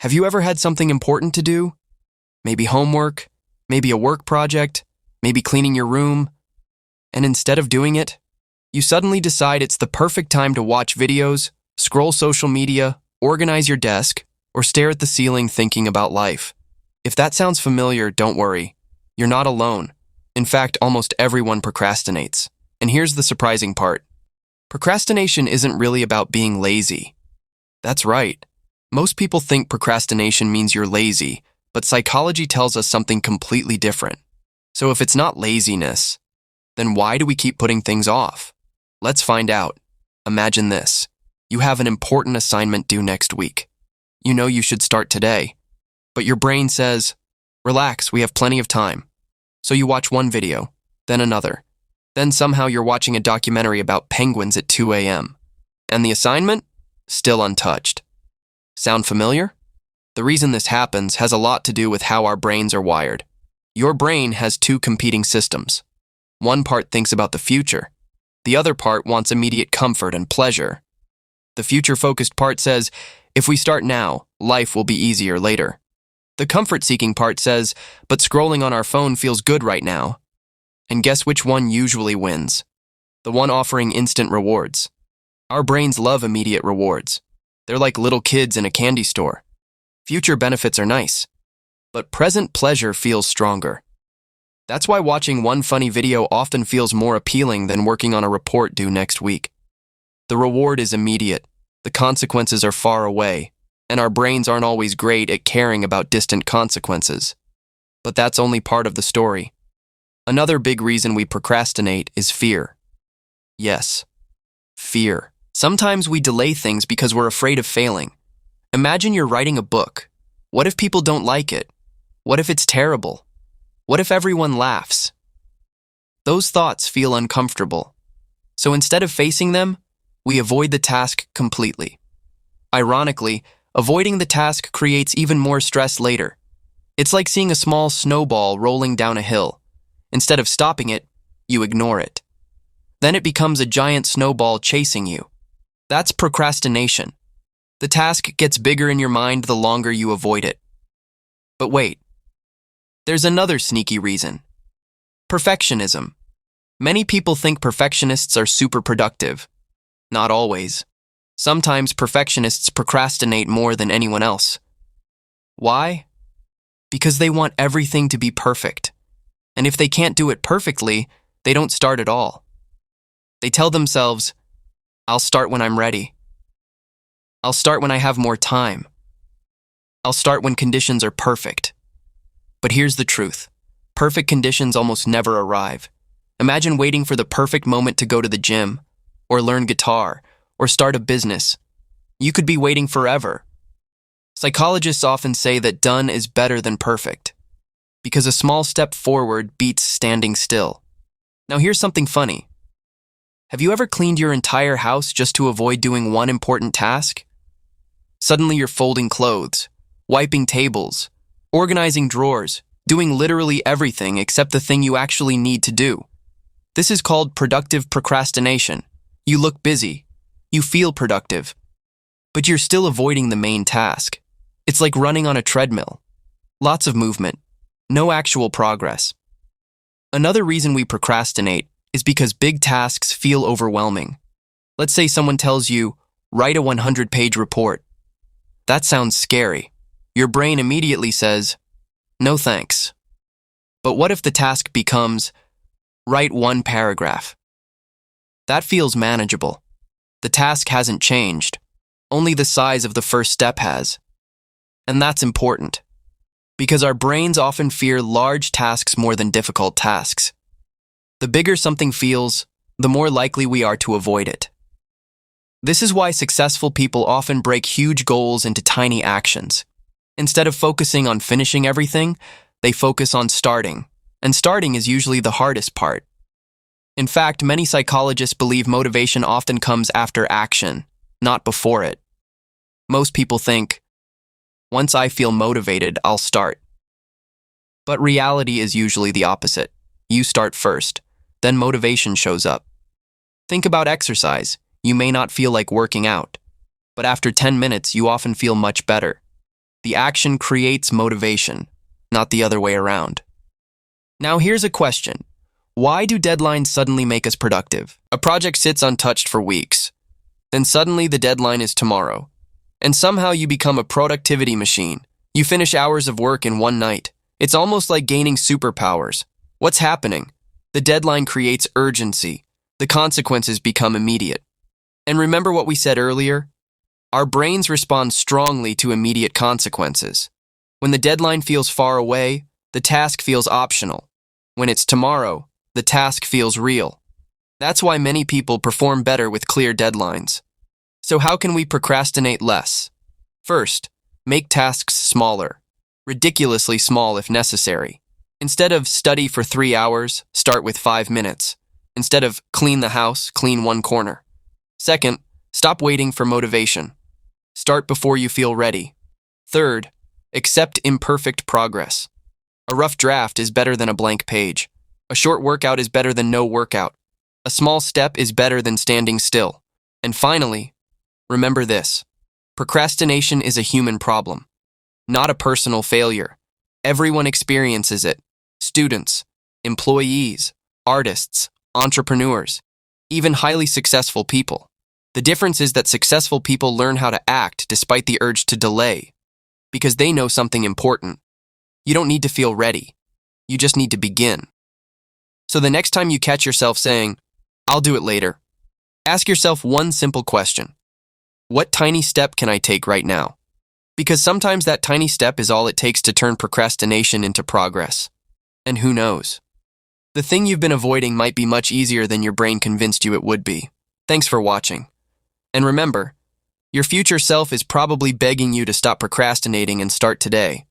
Have you ever had something important to do? Maybe homework, maybe a work project, maybe cleaning your room, and instead of doing it, you suddenly decide it's the perfect time to watch videos, scroll social media, organize your desk, or stare at the ceiling thinking about life. If that sounds familiar, don't worry. You're not alone. In fact, almost everyone procrastinates. And here's the surprising part. Procrastination isn't really about being lazy. That's right. Most people think procrastination means you're lazy, but psychology tells us something completely different. So if it's not laziness, then why do we keep putting things off? Let's find out. Imagine this. You have an important assignment due next week. You know you should start today, but your brain says, relax, we have plenty of time. So you watch one video, then another. Then somehow you're watching a documentary about penguins at 2 a.m. And the assignment? Still untouched. Sound familiar? The reason this happens has a lot to do with how our brains are wired. Your brain has two competing systems. One part thinks about the future. The other part wants immediate comfort and pleasure. The future-focused part says, if we start now, life will be easier later. The comfort-seeking part says, but scrolling on our phone feels good right now. And guess which one usually wins? The one offering instant rewards. Our brains love immediate rewards. They're like little kids in a candy store. Future benefits are nice, but present pleasure feels stronger. That's why watching one funny video often feels more appealing than working on a report due next week. The reward is immediate, the consequences are far away, and our brains aren't always great at caring about distant consequences. But that's only part of the story. Another big reason we procrastinate is fear. Yes, fear. Sometimes we delay things because we're afraid of failing. Imagine you're writing a book. What if people don't like it? What if it's terrible? What if everyone laughs? Those thoughts feel uncomfortable. So instead of facing them, we avoid the task completely. Ironically, avoiding the task creates even more stress later. It's like seeing a small snowball rolling down a hill. Instead of stopping it, you ignore it. Then it becomes a giant snowball chasing you. That's procrastination. The task gets bigger in your mind the longer you avoid it. But wait. There's another sneaky reason. Perfectionism. Many people think perfectionists are super productive. Not always. Sometimes perfectionists procrastinate more than anyone else. Why? Because they want everything to be perfect. And if they can't do it perfectly, they don't start at all. They tell themselves, I'll start when I'm ready. I'll start when I have more time. I'll start when conditions are perfect. But here's the truth. Perfect conditions almost never arrive. Imagine waiting for the perfect moment to go to the gym, or learn guitar, or start a business. You could be waiting forever. Psychologists often say that done is better than perfect, because a small step forward beats standing still. Now here's something funny. Have you ever cleaned your entire house just to avoid doing one important task? Suddenly you're folding clothes, wiping tables, organizing drawers, doing literally everything except the thing you actually need to do. This is called productive procrastination. You look busy. You feel productive. But you're still avoiding the main task. It's like running on a treadmill. Lots of movement. No actual progress. Another reason we procrastinate is because big tasks feel overwhelming. Let's say someone tells you, write a 100-page report. That sounds scary. Your brain immediately says, no thanks. But what if the task becomes, write one paragraph? That feels manageable. The task hasn't changed. Only the size of the first step has. And that's important, because our brains often fear large tasks more than difficult tasks. The bigger something feels, the more likely we are to avoid it. This is why successful people often break huge goals into tiny actions. Instead of focusing on finishing everything, they focus on starting. And starting is usually the hardest part. In fact, many psychologists believe motivation often comes after action, not before it. Most people think, once I feel motivated, I'll start. But reality is usually the opposite. You start first, then motivation shows up. Think about exercise. You may not feel like working out, but after 10 minutes, you often feel much better. The action creates motivation, not the other way around. Now here's a question. Why do deadlines suddenly make us productive? A project sits untouched for weeks. Then suddenly the deadline is tomorrow. And somehow you become a productivity machine. You finish hours of work in one night. It's almost like gaining superpowers. What's happening? The deadline creates urgency. The consequences become immediate. And remember what we said earlier? Our brains respond strongly to immediate consequences. When the deadline feels far away, the task feels optional. When it's tomorrow, the task feels real. That's why many people perform better with clear deadlines. So how can we procrastinate less? First, make tasks smaller, ridiculously small if necessary. Instead of study for 3 hours, start with 5 minutes. Instead of clean the house, clean one corner. Second, stop waiting for motivation. Start before you feel ready. Third, accept imperfect progress. A rough draft is better than a blank page. A short workout is better than no workout. A small step is better than standing still. And finally, remember this. Procrastination is a human problem, not a personal failure. Everyone experiences it. Students, employees, artists, entrepreneurs, even highly successful people. The difference is that successful people learn how to act despite the urge to delay, because they know something important. You don't need to feel ready. You just need to begin. So the next time you catch yourself saying, "I'll do it later," ask yourself one simple question. What tiny step can I take right now? Because sometimes that tiny step is all it takes to turn procrastination into progress. And who knows? The thing you've been avoiding might be much easier than your brain convinced you it would be. Thanks for watching. And remember, your future self is probably begging you to stop procrastinating and start today.